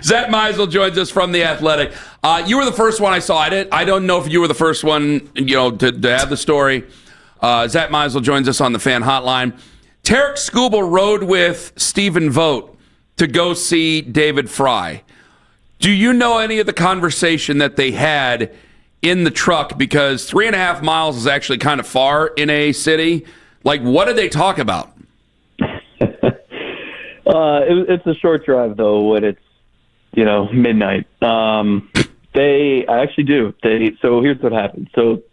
Zack Meisel joins us from The Athletic. You were the first one I saw. I don't know if you were the first one, to have the story. Zack Meisel joins us on the fan hotline. Tarek Skubal rode with Stephen Vogt to go see David Fry. Do you know any of the conversation that they had in the truck? Because 3.5 miles is actually kind of far in a city. Like, what did they talk about? It's a short drive, though, when it's, midnight. I actually do. So here's what happened. So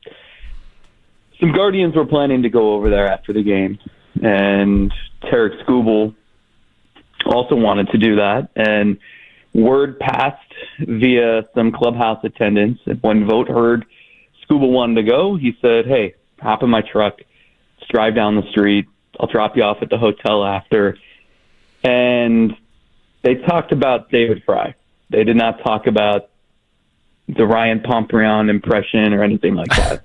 some Guardians were planning to go over there after the game, and Tarek Skubal also wanted to do that. And word passed via some clubhouse attendants. And when Vogt heard Skubal wanted to go, he said, hey, hop in my truck. Let's drive down the street. I'll drop you off at the hotel after. And they talked about David Fry. They did not talk about the Ryan Pomperion impression or anything like that.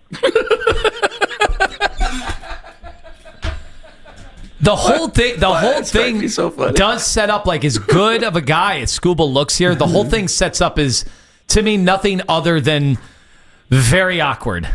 The whole thing so does set up, like, as good of a guy as Skubal looks here. The whole thing sets up as, to me, nothing other than very awkward.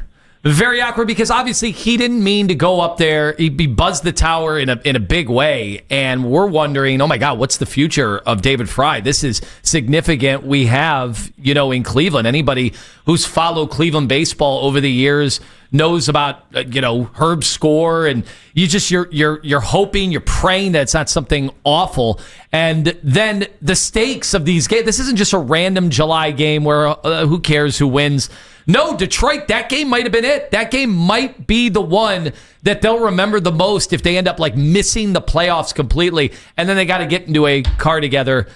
Very awkward, because obviously he didn't mean to go up there. He buzzed the tower in a big way, and we're wondering, oh my God, what's the future of David Fry? This is significant. We have, in Cleveland, anybody who's followed Cleveland baseball over the years knows about Herb Score, and you're hoping, you're praying that it's not something awful. And then the stakes of these games. This isn't just a random July game where who cares who wins. No, Detroit, that game might have been it. That game might be the one that they'll remember the most if they end up missing the playoffs completely. And then they got to get into a car together,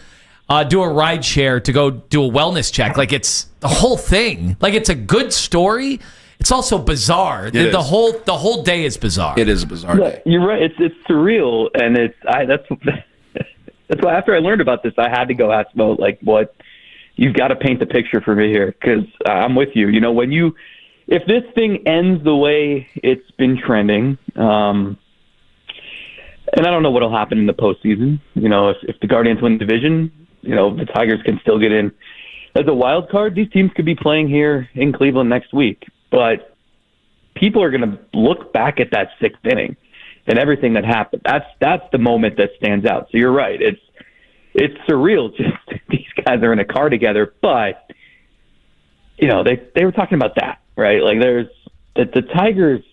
do a ride share to go do a wellness check. It's the whole thing. It's a good story. It's also bizarre. The whole day is bizarre. It is a bizarre day. You're right. It's surreal, and that's why after I learned about this, I had to go ask Vogt, what. You've got to paint the picture for me here, because I'm with you. If this thing ends the way it's been trending, and I don't know what'll happen in the postseason. If the Guardians win the division, the Tigers can still get in as a wild card. These teams could be playing here in Cleveland next week, but people are going to look back at that sixth inning and everything that happened. That's the moment that stands out. So you're right. It's surreal. Just these guys are in a car together, but they were talking about that, right? There's the Tigers.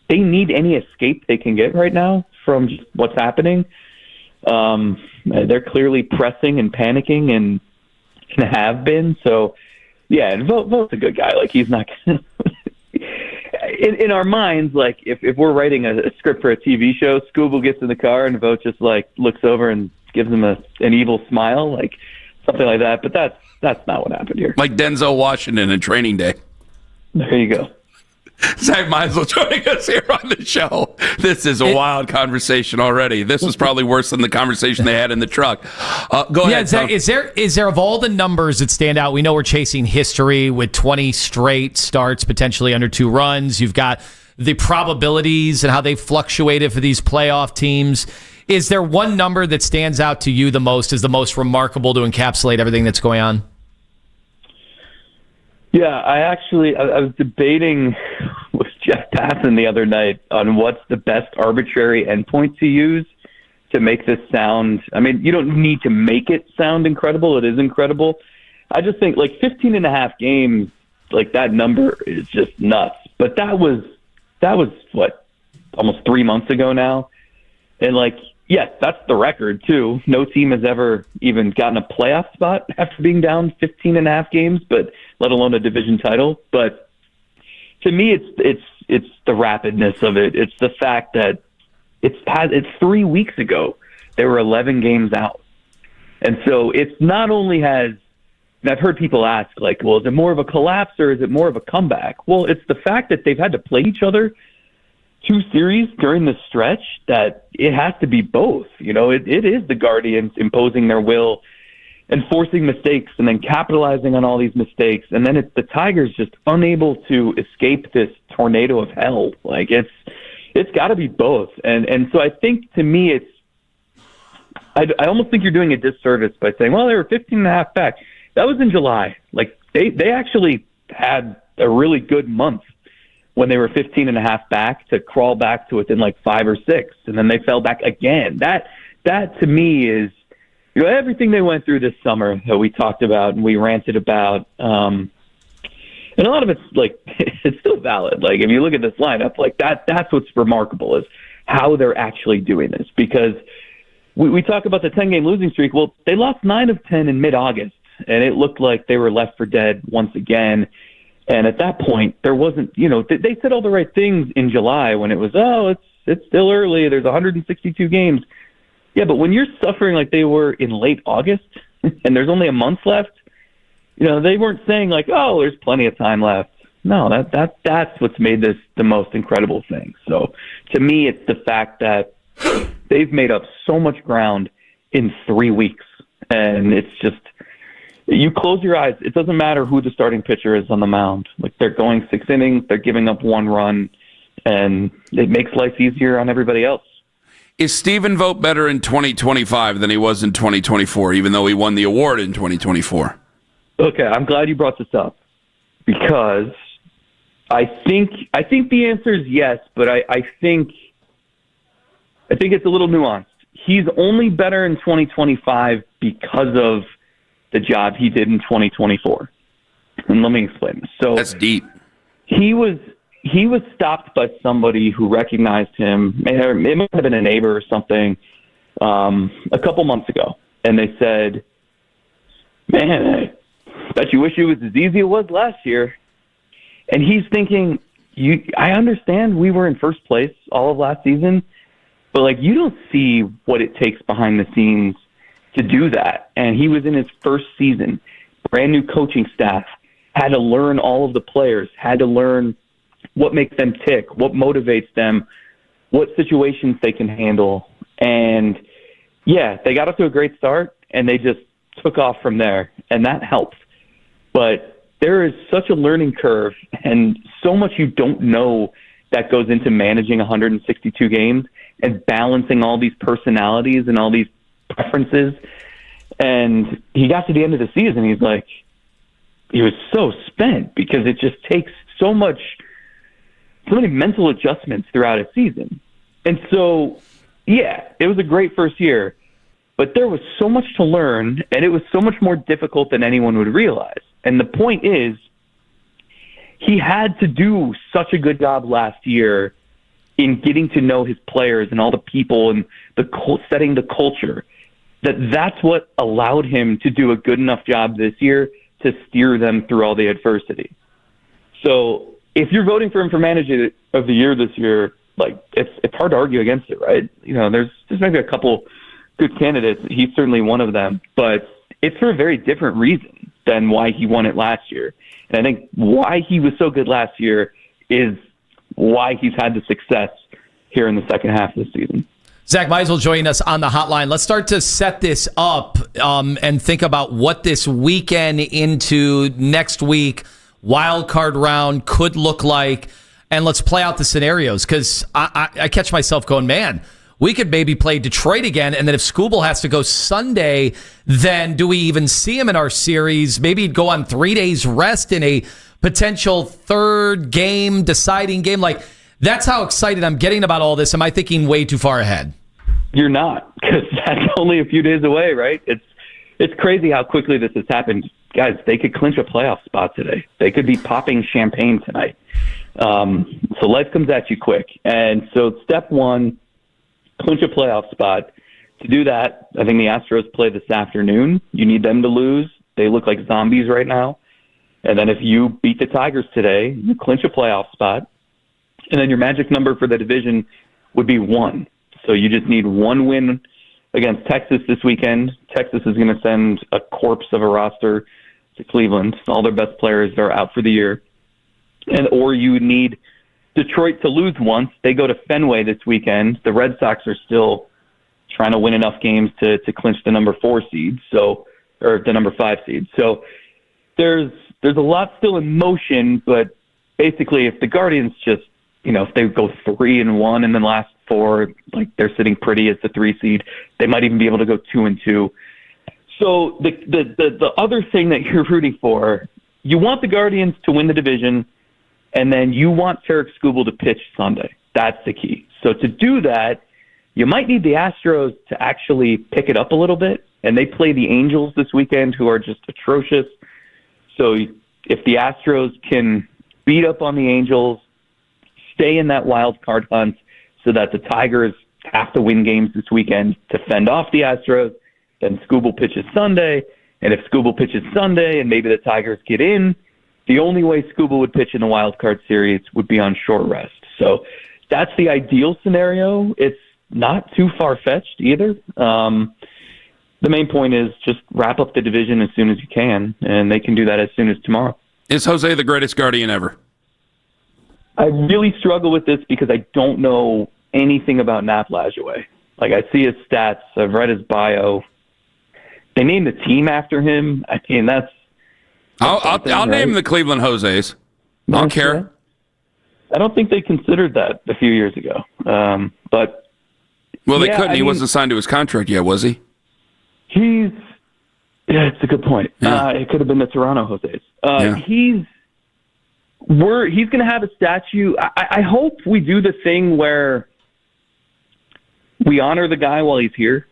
They need any escape they can get right now from just what's happening. They're clearly pressing and panicking and have been. So yeah, and Vogt's a good guy. He's not in our minds. If we're writing a script for a TV show, Skubal gets in the car and Vogt just looks over and gives him an evil smile, something like that. But that's not what happened here. Like Denzel Washington in Training Day. There you go. Zack Meisel joining us here on the show. This is a wild conversation already. This was probably worse than the conversation they had in the truck. Go ahead, Zach, is there of all the numbers that stand out? We know we're chasing history with 20 straight starts, potentially under 2 runs. You've got the probabilities and how they fluctuated for these playoff teams. Is there one number that stands out to you the most as the most remarkable to encapsulate everything that's going on? Yeah, I was debating with Jeff Passan the other night on what's the best arbitrary endpoint to use to make this sound. I mean, you don't need to make it sound incredible. It is incredible. I just think 15 and a half games, that number is just nuts. But that was what, almost 3 months ago now. And yes, that's the record, too. No team has ever even gotten a playoff spot after being down 15 and a half games, but let alone a division title. But to me, it's the rapidness of it. It's the fact that it's 3 weeks ago they were 11 games out. And so it's not only and I've heard people ask, well, is it more of a collapse or is it more of a comeback? Well, it's the fact that they've had to play each other 2 series during the stretch that it has to be both. It is the Guardians imposing their will and forcing mistakes and then capitalizing on all these mistakes. And then it's the Tigers just unable to escape this tornado of hell. It's got to be both. And so I think, to me, I almost think you're doing a disservice by saying, well, they were 15.5 back. That was in July. Like, they actually had a really good month when they were 15.5 back to crawl back to within like 5 or 6, and then they fell back again. That to me is, you know, everything they went through this summer that we talked about and we ranted about. And a lot of it's like, it's still valid. Like, if you look at this lineup, like that's what's remarkable is how they're actually doing this. Because we talk about the 10-game losing streak. Well, they lost 9 of 10 in mid-August, and it looked like they were left for dead once again. And at that point, there wasn't, you know, they said all the right things in July when it was, oh, it's still early. There's 162 games. Yeah, but when you're suffering like they were in late August and there's only a month left, you know, they weren't saying like, oh, there's plenty of time left. No, that's what's made this the most incredible thing. So to me, it's the fact that they've made up so much ground in 3 weeks. And it's just, you close your eyes. It doesn't matter who the starting pitcher is on the mound. Like, they're going 6 innings, they're giving up 1 run, and it makes life easier on everybody else. Is Stephen Vogt better in 2025 than he was in 2024, even though he won the award in 2024? Okay, I'm glad you brought this up because I think the answer is yes, but I think it's a little nuanced. He's only better in 2025 because of the job he did in 2024. And let me explain this. So that's deep. He was stopped by somebody who recognized him. It might have been a neighbor or something a couple months ago. And they said, man, I bet you wish it was as easy as it was last year. And he's thinking, I understand we were in first place all of last season, but like, you don't see what it takes behind the scenes to do that. And he was in his first season, brand new coaching staff, had to learn all of the players, had to learn what makes them tick, what motivates them, what situations they can handle. And yeah, they got off to a great start and they just took off from there, and that helped. But there is such a learning curve and so much you don't know that goes into managing 162 games and balancing all these personalities and all these preferences. And he got to the end of the season, he was so spent because it just takes so many mental adjustments throughout a season. And so, yeah, it was a great first year, but there was so much to learn, and it was so much more difficult than anyone would realize. And the point is, he had to do such a good job last year in getting to know his players and all the people and setting the culture, that's what allowed him to do a good enough job this year to steer them through all the adversity. So if you're voting for him for manager of the year this year, like, it's hard to argue against it, right? You know, there's maybe a couple good candidates. He's certainly one of them, but it's for a very different reason than why he won it last year. And I think why he was so good last year is why he's had the success here in the second half of the season. Zack Meisel joining us on the hotline. Let's start to set this up and think about what this weekend into next week, wild card round, could look like. And let's play out the scenarios, because I catch myself going, man, we could maybe play Detroit again. And then if Skubal has to go Sunday, then do we even see him in our series? Maybe he'd go on 3 days rest in a potential third game, deciding game. Like, that's how excited I'm getting about all this. Am I thinking way too far ahead? You're not, because that's only a few days away, right? It's crazy how quickly this has happened. Guys, they could clinch a playoff spot today. They could be popping champagne tonight. So life comes at you quick. And so step one, clinch a playoff spot. To do that, I think the Astros play this afternoon. You need them to lose. They look like zombies right now. And then if you beat the Tigers today, you clinch a playoff spot. And then your magic number for the division would be 1. So you just need 1 win against Texas this weekend. Texas is going to send a corpse of a roster to Cleveland. All their best players are out for the year. Or you need Detroit to lose once. They go to Fenway this weekend. The Red Sox are still trying to win enough games to clinch the number 4 seed, or the number 5 seed. So there's a lot still in motion, but basically if the Guardians just, if they go 3-1 in the last 4. Like, they're sitting pretty as the 3 seed. They might even be able to go 2-2. So the other thing that you're rooting for, you want the Guardians to win the division, and then you want Tarek Skubal to pitch Sunday. That's the key. So to do that, you might need the Astros to actually pick it up a little bit, and they play the Angels this weekend, who are just atrocious. So if the Astros can beat up on the Angels, stay in that wild card hunt so that the Tigers have to win games this weekend to fend off the Astros, then Skubal pitches Sunday, and if Skubal pitches Sunday and maybe the Tigers get in, the only way Skubal would pitch in the wild card series would be on short rest. So that's the ideal scenario. It's not too far-fetched either. The main point is just wrap up the division as soon as you can, and they can do that as soon as tomorrow. Is Jose the greatest Guardian ever? I really struggle with this because I don't know anything about Nap Lajoie. Like, I see his stats. I've read his bio. They named the team after him. I mean, that's I'll name the Cleveland Jose's. I don't care. I don't think they considered that a few years ago. But well, they yeah, couldn't. He wasn't signed to his contract yet, was he? It's a good point. Yeah. It could have been the Toronto Jose's. Yeah. He's going to have a statue. I hope we do the thing where we honor the guy while he's here.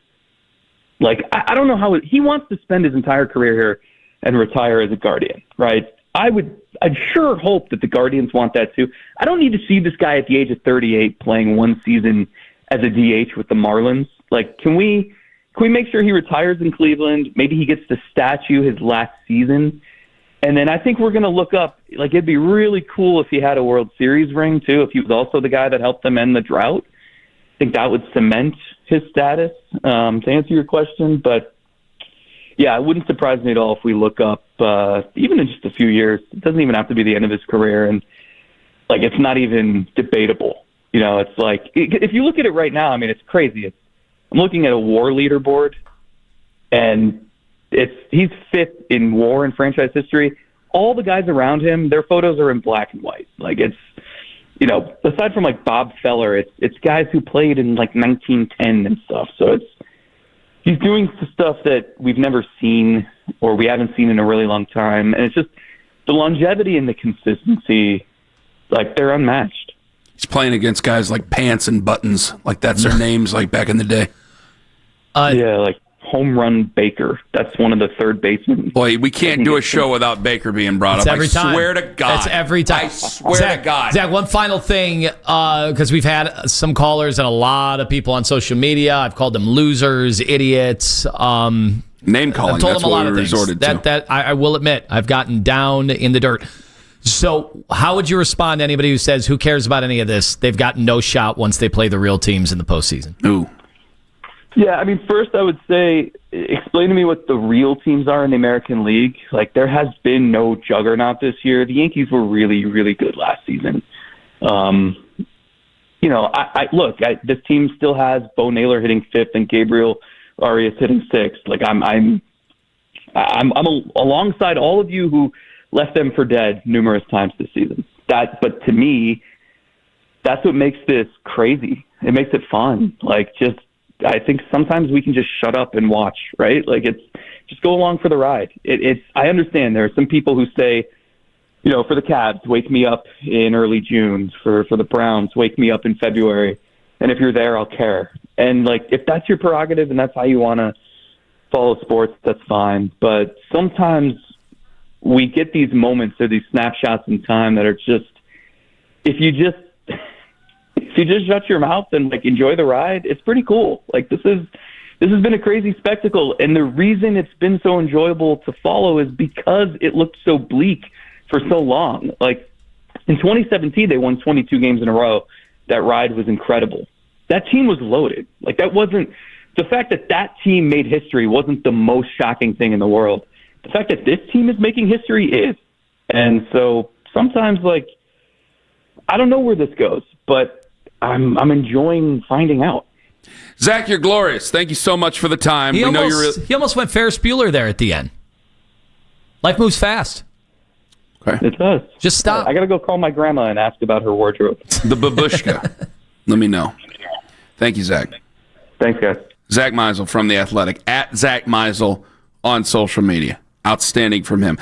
Like, I don't know how he wants to spend his entire career here and retire as a Guardian, right? I'd sure hope that the Guardians want that too. I don't need to see this guy at the age of 38 playing one season as a DH with the Marlins. Like, can we make sure he retires in Cleveland? Maybe he gets the statue his last season. And then I think we're going to look up, like, it'd be really cool if he had a World Series ring too, if he was also the guy that helped them end the drought. I think that would cement his status, to answer your question. But yeah, it wouldn't surprise me at all if we look up, even in just a few years. It doesn't even have to be the end of his career. And, like, it's not even debatable. You know, it's like, if you look at it right now, I mean, it's crazy. I'm looking at a WAR leaderboard, and he's 5th in WAR in franchise history. All the guys around him, their photos are in black and white. Like, it's, you know, aside from, like, Bob Feller, it's guys who played in, like, 1910 and stuff. So he's doing stuff that we've never seen or we haven't seen in a really long time. And it's just the longevity and the consistency, like, they're unmatched. He's playing against guys like Pants and Buttons. Like, that's their names, like, back in the day. Yeah, like Home Run Baker. That's one of the third basemen. Boy, we can't do a show without Baker being brought up. Every time. I swear to God. It's every time. I swear to God. Zach, one final thing, because we've had some callers and a lot of people on social media. I've called them losers, idiots. Name calling. I've told That's them a what lot we of things. resorted to. That I will admit, I've gotten down in the dirt. So how would you respond to anybody who says, who cares about any of this? They've got no shot once they play the real teams in the postseason. Ooh. Yeah, I mean, first I would say, explain to me what the real teams are in the American League. Like, there has been no juggernaut this year. The Yankees were really, really good last season. You know, this team still has Bo Naylor hitting 5th and Gabriel Arias hitting 6th. Like, I'm alongside all of you who left them for dead numerous times this season. But to me, that's what makes this crazy. It makes it fun. Like, I think sometimes we can just shut up and watch, right? Like, it's just go along for the ride. I understand there are some people who say, you know, for the Cavs, wake me up in early June. For the Browns, wake me up in February. And if you're there, I'll care. And, like, if that's your prerogative and that's how you want to follow sports, that's fine. But sometimes we get these moments or these snapshots in time that are just, if you just shut your mouth and, like, enjoy the ride, it's pretty cool. Like, this has been a crazy spectacle, and the reason it's been so enjoyable to follow is because it looked so bleak for so long. Like, in 2017, they won 22 games in a row. That ride was incredible. That team was loaded. Like, the fact that team made history wasn't the most shocking thing in the world. The fact that this team is making history is. And so sometimes, like, I don't know where this goes, but I'm enjoying finding out. Zach, you're glorious. Thank you so much for the time. He almost went Ferris Bueller there at the end. Life moves fast. Okay. It does. Just stop. I got to go call my grandma and ask about her wardrobe. The babushka. Let me know. Thank you, Zach. Thanks, guys. Zack Meisel from The Athletic, at Zack Meisel on social media. Outstanding from him.